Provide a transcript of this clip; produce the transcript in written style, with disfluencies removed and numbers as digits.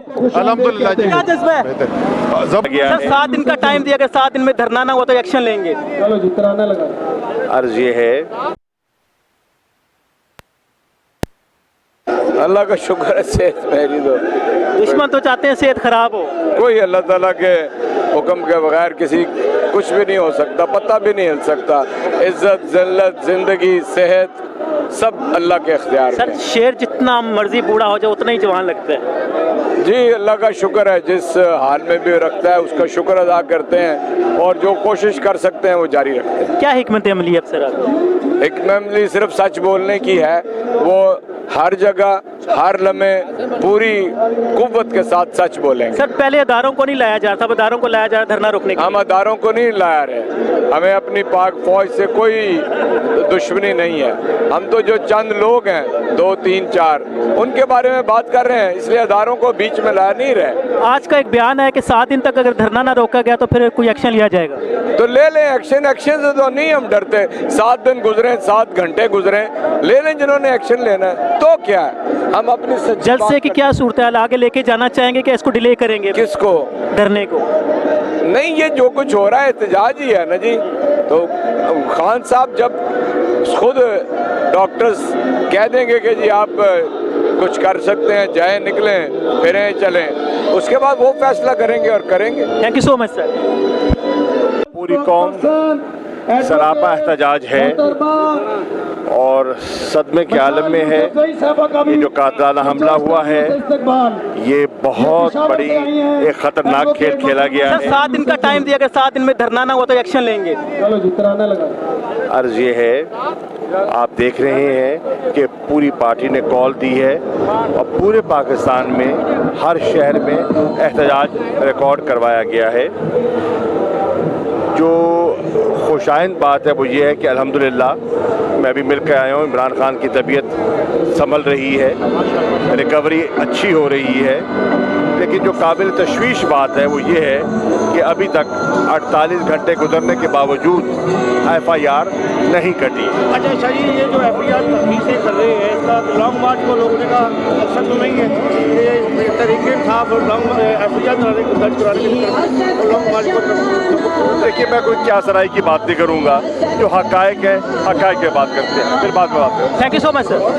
الحمدللہ جی کیا جذبہ ہے سر؟ 7 دن کا ٹائم دیا، اگر 7 دن میں دھرنا نہ ہوا تو ایکشن لیں گے. عرض یہ ہے اللہ کا شکر ہے صحت میری تو دشمن تو چاہتے ہیں صحت خراب ہو. کوئی اللہ تعالیٰ کے حکم کے بغیر کسی کچھ بھی نہیں ہو سکتا، پتہ بھی نہیں ہل سکتا. عزت ذلت زندگی صحت سب اللہ کے اختیار سر میں. شیر جتنا مرضی بوڑھا ہو جائے اتنا ہی جوان لگتا ہے. جی اللہ کا شکر ہے، جس حال میں بھی رکھتا ہے اس کا شکر ادا کرتے ہیں اور جو کوشش کر سکتے ہیں وہ جاری رکھتے ہیں. کیا حکمت عملی ہے اب سر آپ؟ حکمت عملی صرف سچ بولنے کی ہے. وہ ہر جگہ ہر لمحے پوری قوت کے ساتھ سچ بولیں گے. سر پہلے اداروں کو نہیں لایا جا رہا، اب اداروں کو لایا جا رہا دھرنا روکنے کے ہم لیے. اداروں کو نہیں لا رہے، ہمیں اپنی پاک فوج سے کوئی دشمنی نہیں ہے. ہم تو جو چند لوگ ہیں 2 3 4 ان کے بارے میں بات کر رہے ہیں، اس لیے اداروں کو بیچ میں لا نہیں رہے. آج کا ایک بیان ہے کہ 7 دن تک اگر دھرنا نہ روکا گیا تو پھر کوئی ایکشن لیا جائے گا. تو لے لیں ایکشن. ایکشن سے تو نہیں ہم ڈرتے. 7 دن گزرے 7 گھنٹے گزرے، لے لیں جنہوں نے ایکشن لینا ہے. تو کیا ہے، ہم اپنی سچی جلسے کی کیا صورتحال آگے لے کے جانا چاہیں گے کہ اس کو ڈیلے کریں گے؟ کس کو دھرنے کو. نہیں، یہ جو کچھ ہو رہا ہے احتجاج ہی ہے نا جی. تو خان صاحب جب خود ڈاکٹرز کہہ دیں گے کہ جی آپ کچھ کر سکتے ہیں، جائیں نکلیں پھریں چلیں، اس کے بعد وہ فیصلہ کریں گے اور کریں گے. تھینک یو سو مچ سر. پوری قوم سراپا احتجاج ہے اور صدمے کے عالم میں ہے. یہ جو قاتلانہ حملہ ہوا ہے یہ بہت بڑی ایک خطرناک کھیل کھیلا گیا سر ہے. 7 دن کا ٹائم دیا، اگر 7 دن میں دھرنا نہ ہوا تو ایکشن لیں گے. عرض یہ ہے، آپ دیکھ رہے ہیں کہ پوری پارٹی نے کال دی ہے اور پورے پاکستان میں ہر شہر میں احتجاج ریکارڈ کروایا گیا ہے. جو خوش آئند بات ہے وہ یہ ہے کہ الحمدللہ میں ابھی مل کے آیا ہوں، عمران خان کی طبیعت سنبھل رہی ہے، ریکوری اچھی ہو رہی ہے. لیکن جو قابل تشویش بات ہے وہ یہ ہے کہ ابھی تک 48 گھنٹے گزرنے کے باوجود FIR نہیں کٹی. اچھا شاہ جی، یہ جو FIR تفصیل سے کر رہے ہیں اس کا لانگ مارچ کو روکنے کا مقصد تو نہیں ہے؟ یہ تحریک انصاف لانگ FIR درج کرانے کے لیے لانگ مارچ کو. دیکھیے میں کوئی کیا سرائی کی بات نہیں کروں گا، جو حقائق ہے حقائق پہ بات کرتے ہیں، پھر بات میں بات کرتے ہیں. Thank you so much sir.